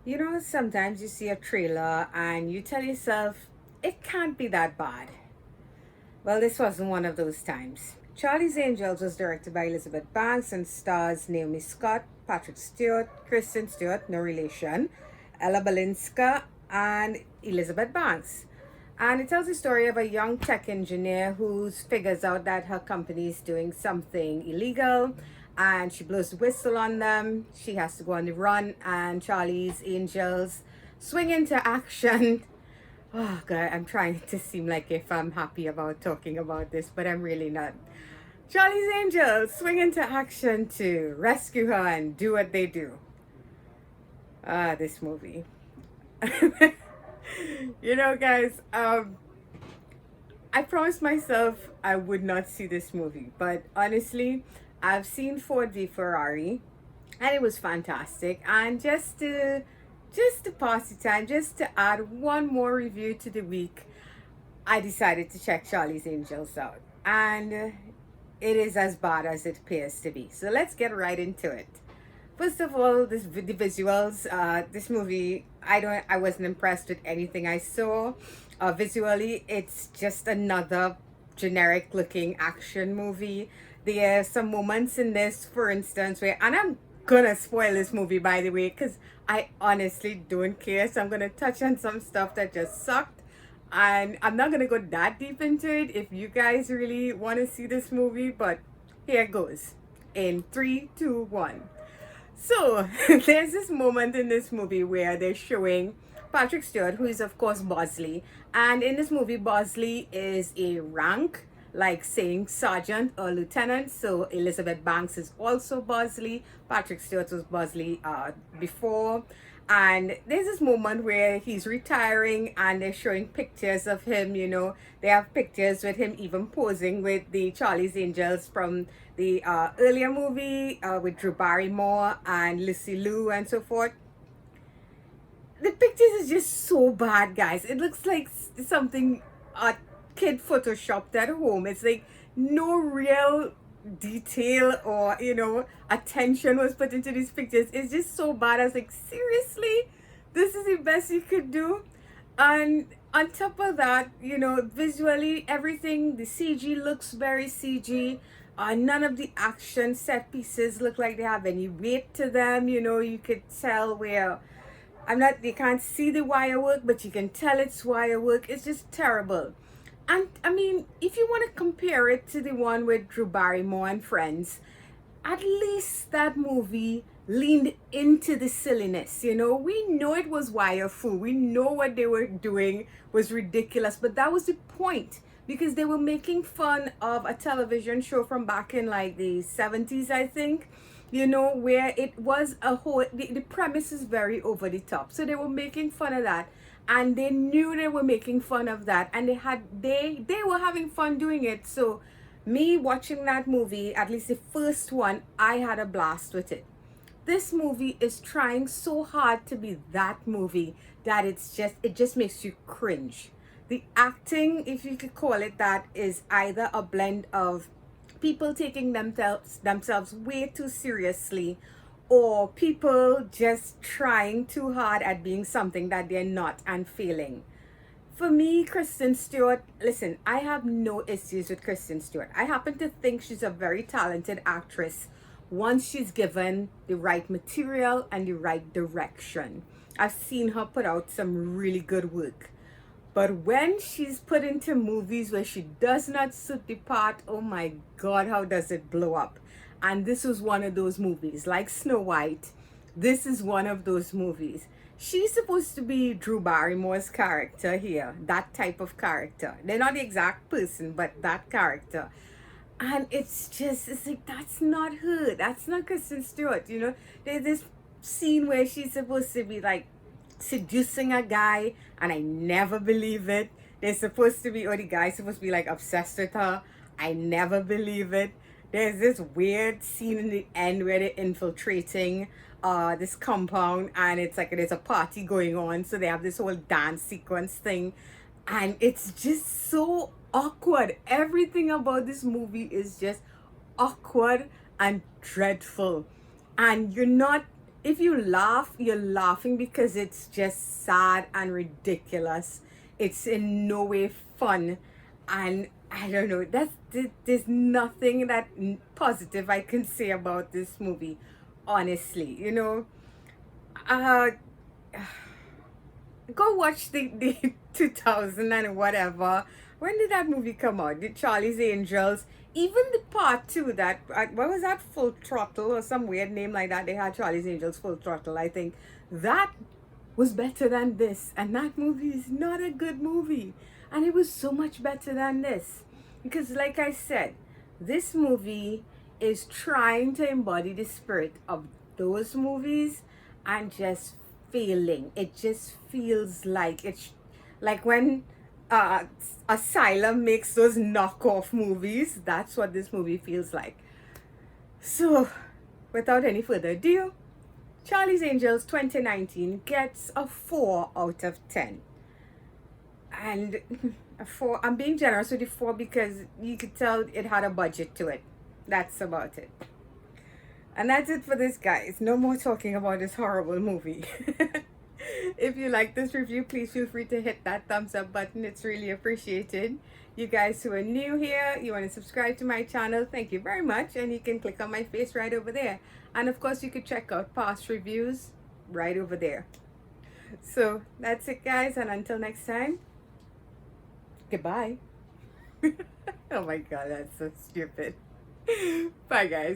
You know, sometimes you see a trailer and you tell yourself, it can't be that bad. Well, this wasn't one of those times. Charlie's Angels was directed by Elizabeth Banks and stars Naomi Scott, Patrick Stewart, Kristen Stewart, no relation, Ella Balinska, and Elizabeth Banks. And it tells the story of a young tech engineer who figures out that her company is doing something illegal and she blows the whistle on them. She has to go on the run, and Charlie's Angels swing into action. Oh god, I'm trying to seem like if I'm happy about talking about this, but I'm really not. Charlie's Angels swing into action to rescue her and do what they do. This movie. Guys, I promised myself I would not see this movie, but honestly, I've seen Ford v Ferrari, and it was fantastic. And just to pass the time, just to add one more review to the week, I decided to check Charlie's Angels out, and it is as bad as it appears to be. So let's get right into it. First of all, the visuals. This movie, I wasn't impressed with anything I saw. Visually, it's just another generic looking action movie. There are some moments in this, for instance, where, and I'm gonna spoil this movie by the way, because I honestly don't care. So I'm gonna touch on some stuff that just sucked. And I'm not gonna go that deep into it if you guys really want to see this movie, but here goes. In three, two, one. So there's this moment in this movie where they're showing Patrick Stewart, who is of course Bosley, and in this movie Bosley is a rank, like saying sergeant or lieutenant. So Elizabeth Banks is also Bosley. Patrick Stewart was Bosley before. And there's this moment where he's retiring and they're showing pictures of him. They have pictures with him even posing with the Charlie's Angels from the earlier movie with Drew Barrymore and Lucy Liu and so forth. The pictures is just so bad, guys. It looks like something a kid photoshopped at home. It's like no real detail or attention was put into these pictures. It's just so bad. I was like, seriously, this is the best you could do. And on top of that, visually everything, the CG looks very CG. None of the action set pieces look like they have any weight to them. You could tell where I'm not, you can't see the wire work, but you can tell it's wire work. It's just terrible. And I mean, if you want to compare it to the one with Drew Barrymore and Friends, at least that movie leaned into the silliness. We know it was wire fu. We know what they were doing was ridiculous, but that was the point, because they were making fun of a television show from back in like the 70s, I think, where it was a whole, the premise is very over the top. So they were making fun of that, and they knew they were making fun of that, and they were having fun doing it. So me watching that movie, at least the first one, I had a blast with it. This movie is trying so hard to be that movie that it just makes you cringe. The acting, if you could call it that, is either a blend of people taking themselves way too seriously, or people just trying too hard at being something that they're not and failing. For me, Kristen Stewart, listen, I have no issues with Kristen Stewart. I happen to think she's a very talented actress once she's given the right material and the right direction. I've seen her put out some really good work. But when she's put into movies where she does not suit the part, oh my God, how does it blow up? And this was one of those movies, like Snow White. This is one of those movies. She's supposed to be Drew Barrymore's character here, that type of character. They're not the exact person, but that character. And it's like, that's not her. That's not Kristen Stewart. There's this scene where she's supposed to be like seducing a guy, and I never believe it. They're supposed to be, or the guy's supposed to be like obsessed with her. I never believe it. There's this weird scene in the end where they're infiltrating this compound, and it's like there's a party going on, so they have this whole dance sequence thing, and it's just so awkward. Everything about this movie is just awkward and dreadful, and you're not if you laugh, you're laughing because it's just sad and ridiculous. It's in no way fun. And I don't know, there's nothing that positive I can say about this movie, honestly. Uh, go watch the 2000 and whatever. When did that movie come out? Did Charlie's Angels? Even the part two, that what was that, Full Throttle or some weird name like that? They had Charlie's Angels Full Throttle, I think. That was better than this, and that movie is not a good movie, and it was so much better than this, because like I said, this movie is trying to embody the spirit of those movies and just failing. It just feels like it's like when uh Asylum makes those knockoff movies. That's what this movie feels like. So without any further ado, Charlie's Angels 2019 gets a 4 out of 10. And a 4, I'm being generous with the 4 because you could tell it had a budget to it. That's about it. And that's it for this, guys. No more talking about this horrible movie. If you like this review, please feel free to hit that thumbs up button. It's really appreciated. You guys who are new here, you want to subscribe to my channel, thank you very much. And you can click on my face right over there. And of course, you could check out past reviews right over there. So that's it, guys. And until next time, goodbye. Oh my God, that's so stupid. Bye, guys.